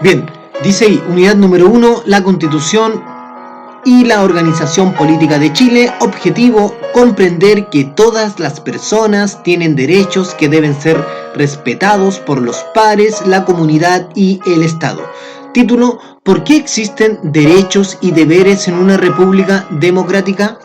Bien, dice ahí, unidad número 1, la Constitución y la organización política de Chile. Objetivo, comprender que todas las personas tienen derechos que deben ser respetados por los pares, la comunidad y el Estado. Título, ¿por qué existen derechos y deberes en una república democrática?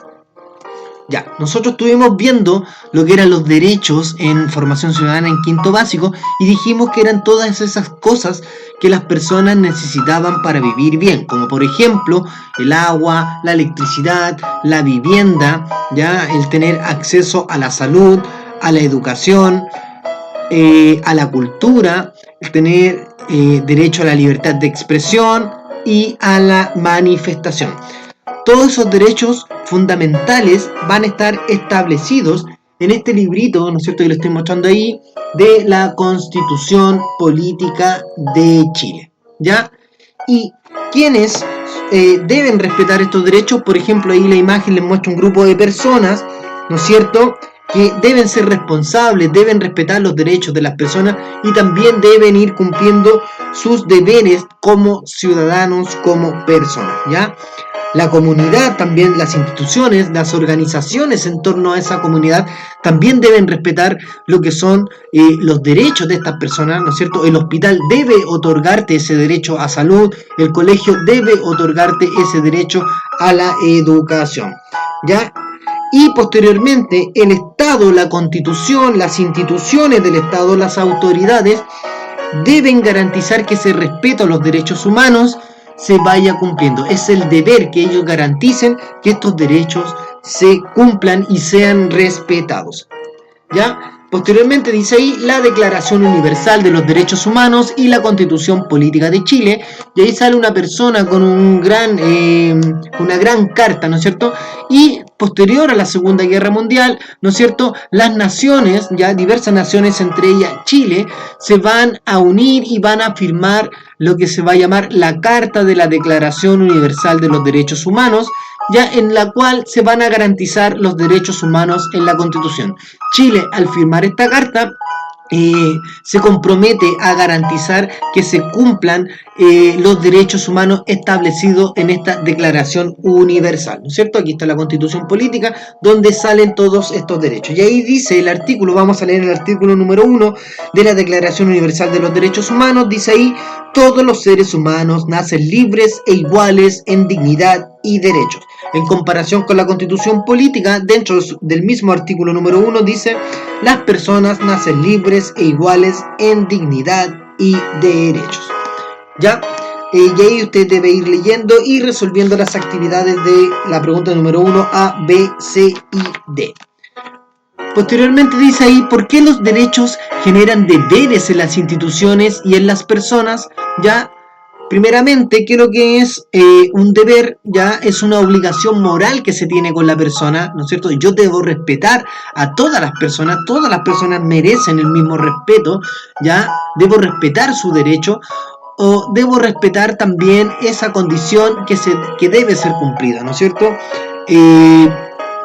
Ya, nosotros estuvimos viendo lo que eran los derechos en formación ciudadana en quinto básico y dijimos que eran todas esas cosas que las personas necesitaban para vivir bien, como por ejemplo el agua, la electricidad, la vivienda, ya el tener acceso a la salud, a la educación, a la cultura, el tener derecho a la libertad de expresión y a la manifestación. Todos esos derechos fundamentales van a estar establecidos en este librito, ¿no es cierto?, que lo estoy mostrando ahí, de la Constitución Política de Chile, ¿ya? Y quienes deben respetar estos derechos, por ejemplo, ahí la imagen les muestra un grupo de personas, ¿no es cierto?, que deben ser responsables, deben respetar los derechos de las personas y también deben ir cumpliendo sus deberes como ciudadanos, como personas, ¿ya? La comunidad, también las instituciones, las organizaciones en torno a esa comunidad también deben respetar lo que son los derechos de estas personas, ¿no es cierto? El hospital debe otorgarte ese derecho a salud, el colegio debe otorgarte ese derecho a la educación, ¿ya? Y posteriormente el Estado, la Constitución, las instituciones del Estado, las autoridades deben garantizar que ese respeto a los derechos humanos se vaya cumpliendo. Es el deber que ellos garanticen que estos derechos se cumplan y sean respetados, ¿ya? Posteriormente dice ahí la Declaración Universal de los Derechos Humanos y la Constitución Política de Chile, y ahí sale una persona con una gran carta, ¿no es cierto? Y posterior a la Segunda Guerra Mundial, ¿no es cierto?, las naciones, ya diversas naciones, entre ellas Chile, se van a unir y van a firmar lo que se va a llamar la Carta de la Declaración Universal de los Derechos Humanos, ya en la cual se van a garantizar los derechos humanos en la Constitución. Chile, al firmar esta carta, se compromete a garantizar que se cumplan los derechos humanos establecidos en esta Declaración Universal, ¿no es cierto? Aquí está la Constitución Política, donde salen todos estos derechos. Y ahí dice el artículo, vamos a leer el artículo número 1 de la Declaración Universal de los Derechos Humanos, dice ahí, todos los seres humanos nacen libres e iguales en dignidad y derechos. En comparación con la Constitución Política, dentro del mismo artículo número 1 dice, las personas nacen libres e iguales en dignidad y derechos, ¿ya? Y ahí usted debe ir leyendo y resolviendo las actividades de la pregunta número 1, A, B, C y D. Posteriormente dice ahí, ¿por qué los derechos generan deberes en las instituciones y en las personas? Ya, primeramente, ¿qué es lo que es un deber? Ya es una obligación moral que se tiene con la persona, ¿no es cierto? Yo debo respetar a todas las personas merecen el mismo respeto, ya, debo respetar su derecho, o debo respetar también esa condición que debe ser cumplida, ¿no es cierto?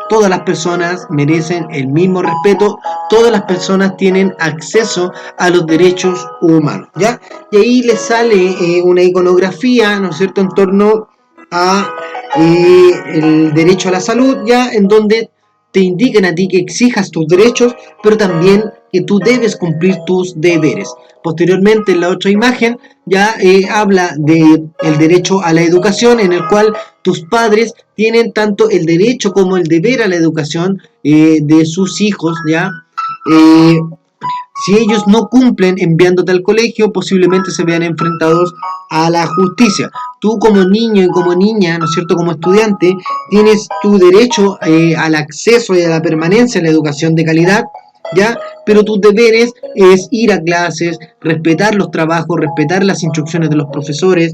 Todas las personas merecen el mismo respeto, todas las personas tienen acceso a los derechos humanos, ¿ya? Y ahí les sale una iconografía, ¿no es cierto?, en torno a el derecho a la salud, ¿ya?, en donde te indican a ti que exijas tus derechos, pero también que tú debes cumplir tus deberes. Posteriormente, en la otra imagen, ya habla del derecho a la educación, en el cual tus padres tienen tanto el derecho como el deber a la educación de sus hijos, ¿ya? Si ellos no cumplen enviándote al colegio, posiblemente se vean enfrentados a la justicia. Tú como niño y como niña, ¿no es cierto?, como estudiante, tienes tu derecho al acceso y a la permanencia en la educación de calidad, ¿ya? Pero tus deberes es ir a clases, respetar los trabajos, respetar las instrucciones de los profesores,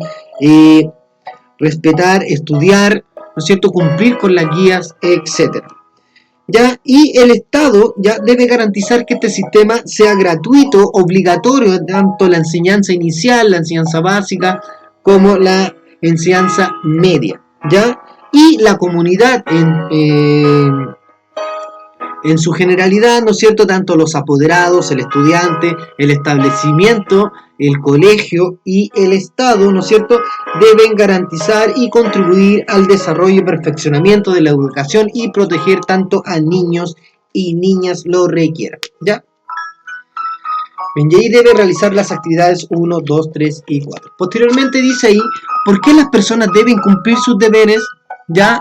respetar, estudiar, ¿no es cierto?, cumplir con las guías, etcétera. ¿Ya? Y el Estado ya debe garantizar que este sistema sea gratuito, obligatorio, tanto la enseñanza inicial, la enseñanza básica, como la enseñanza media, ¿ya? Y la comunidad en su generalidad, ¿no es cierto?, tanto los apoderados, el estudiante, el establecimiento, el colegio y el Estado, ¿no es cierto?, deben garantizar y contribuir al desarrollo y perfeccionamiento de la educación y proteger tanto a niños y niñas lo requieran, ¿ya? Bien, y ahí debe realizar las actividades 1, 2, 3 y 4. Posteriormente dice ahí, ¿por qué las personas deben cumplir sus deberes? Ya,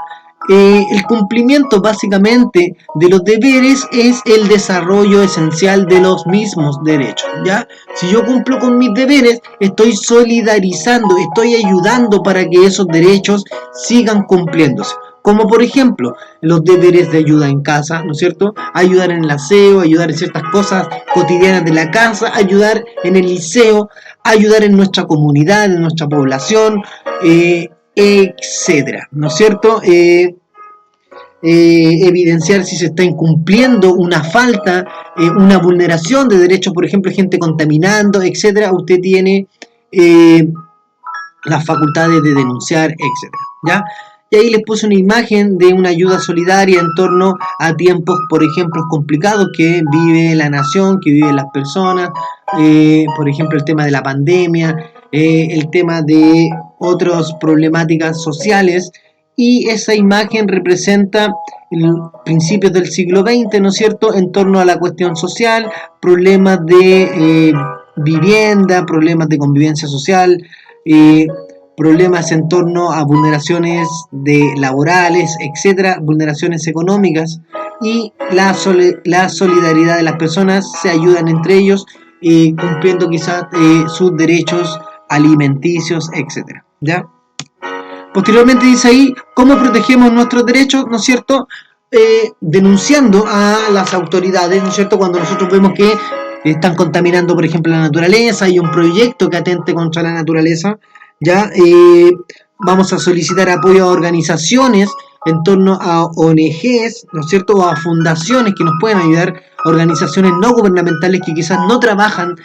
el cumplimiento básicamente de los deberes es el desarrollo esencial de los mismos derechos, ¿ya? Si yo cumplo con mis deberes, estoy solidarizando, estoy ayudando para que esos derechos sigan cumpliéndose. Como por ejemplo, los deberes de ayuda en casa, ¿no es cierto? Ayudar en el aseo, ayudar en ciertas cosas cotidianas de la casa, ayudar en el liceo, ayudar en nuestra comunidad, en nuestra población, etcétera, ¿no es cierto? Evidenciar si se está incumpliendo una falta, una vulneración de derechos, por ejemplo, gente contaminando, etcétera. Usted tiene las facultades de denunciar, etcétera, ¿ya? Y ahí les puse una imagen de una ayuda solidaria en torno a tiempos, por ejemplo, complicados que vive la nación, que viven las personas, por ejemplo, el tema de la pandemia, el tema de otras problemáticas sociales, y esa imagen representa principios del siglo XX, ¿no es cierto?, en torno a la cuestión social, problemas de vivienda, problemas de convivencia social, problemas en torno a vulneraciones laborales, etcétera, vulneraciones económicas, y la solidaridad de las personas, se ayudan entre ellos, cumpliendo quizás sus derechos alimenticios, etcétera, ¿ya? Posteriormente dice ahí, ¿cómo protegemos nuestros derechos? ¿No es cierto? Denunciando a las autoridades, ¿no es cierto?, cuando nosotros vemos que están contaminando, por ejemplo, la naturaleza, hay un proyecto que atente contra la naturaleza, ya vamos a solicitar apoyo a organizaciones en torno a ONGs, ¿no es cierto?, o a fundaciones que nos pueden ayudar, organizaciones no gubernamentales que quizás no trabajan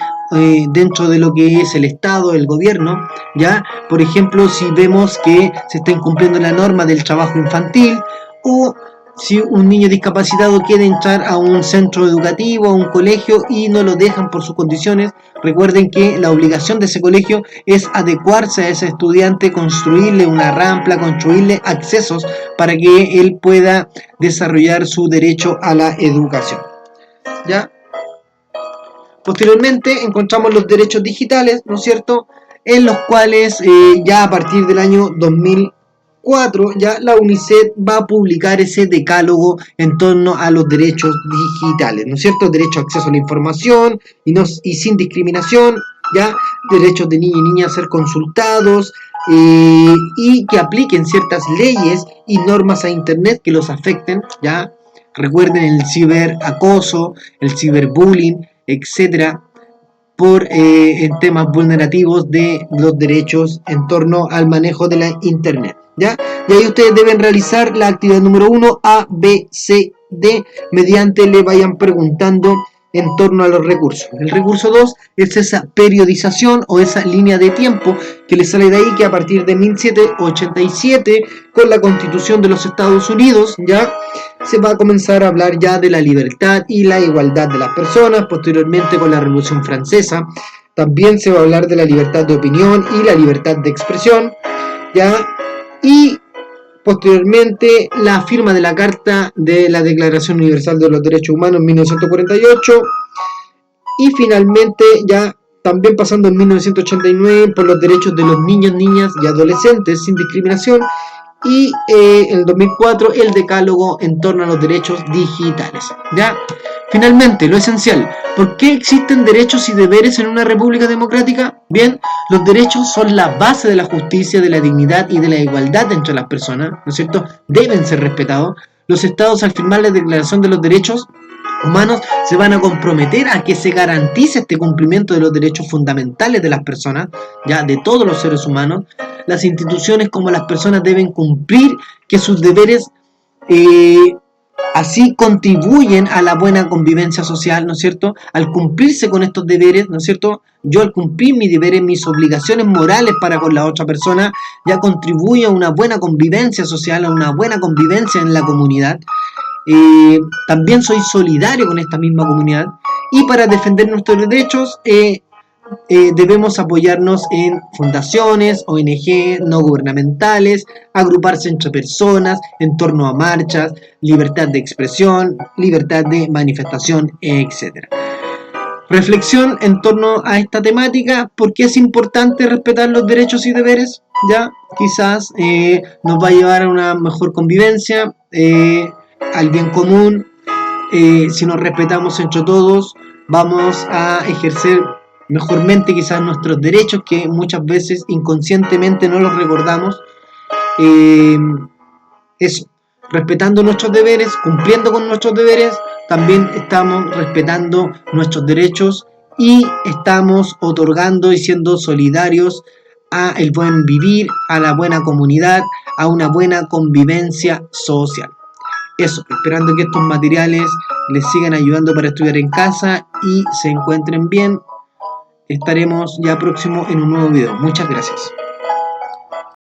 dentro de lo que es el Estado, el gobierno, ¿ya? Por ejemplo, si vemos que se está incumpliendo la norma del trabajo infantil, o si un niño discapacitado quiere entrar a un centro educativo, a un colegio, y no lo dejan por sus condiciones, recuerden que la obligación de ese colegio es adecuarse a ese estudiante, construirle una rampa, construirle accesos para que él pueda desarrollar su derecho a la educación, ¿ya? Posteriormente encontramos los derechos digitales, ¿no es cierto?, en los cuales ya a partir del año 2004 ya la UNICEF va a publicar ese decálogo en torno a los derechos digitales, ¿no es cierto? Derecho a acceso a la información y sin discriminación, ya, derechos de niños y niñas a ser consultados, y que apliquen ciertas leyes y normas a internet que los afecten, ya. Recuerden el ciberacoso, el ciberbullying, etcétera, por en temas vulnerativos de los derechos en torno al manejo de la internet, ¿ya? Y ahí ustedes deben realizar la actividad número 1, A, B, C, D, mediante le vayan preguntando en torno a los recursos. El recurso 2 es esa periodización o esa línea de tiempo que le sale de ahí, que a partir de 1787, con la Constitución de los Estados Unidos, ya se va a comenzar a hablar ya de la libertad y la igualdad de las personas. Posteriormente, con la Revolución Francesa, también se va a hablar de la libertad de opinión y la libertad de expresión, ya. Y posteriormente, la firma de la Carta de la Declaración Universal de los Derechos Humanos en 1948, y finalmente, ya también pasando en 1989, por los derechos de los niños, niñas y adolescentes sin discriminación, y en el 2004 el decálogo en torno a los derechos digitales, ¿ya? Finalmente, lo esencial, ¿por qué existen derechos y deberes en una república democrática? Bien, los derechos son la base de la justicia, de la dignidad y de la igualdad entre las personas, ¿no es cierto? Deben ser respetados. Los estados, al firmar la Declaración de los Derechos Humanos, se van a comprometer a que se garantice este cumplimiento de los derechos fundamentales de las personas, ya, de todos los seres humanos. Las instituciones como las personas deben cumplir que sus deberes así contribuyen a la buena convivencia social, ¿no es cierto? Al cumplirse con estos deberes, ¿no es cierto?, yo al cumplir mis deberes, mis obligaciones morales para con la otra persona, ya contribuye a una buena convivencia social, a una buena convivencia en la comunidad. también soy solidario con esta misma comunidad, y para defender nuestros derechos debemos apoyarnos en fundaciones, ONG, no gubernamentales, agruparse entre personas en torno a marchas, libertad de expresión, libertad de manifestación, etc. Reflexión en torno a esta temática: ¿por qué es importante respetar los derechos y deberes? Ya, quizás nos va a llevar a una mejor convivencia, al bien común. Si nos respetamos entre todos, vamos a ejercer mejormente quizás nuestros derechos, que muchas veces inconscientemente no los recordamos. Eso, respetando nuestros deberes, cumpliendo con nuestros deberes, también estamos respetando nuestros derechos y estamos otorgando y siendo solidarios a el buen vivir, a la buena comunidad, a una buena convivencia social. Eso, esperando que estos materiales les sigan ayudando para estudiar en casa y se encuentren bien. Estaremos ya próximo en un nuevo video. Muchas gracias.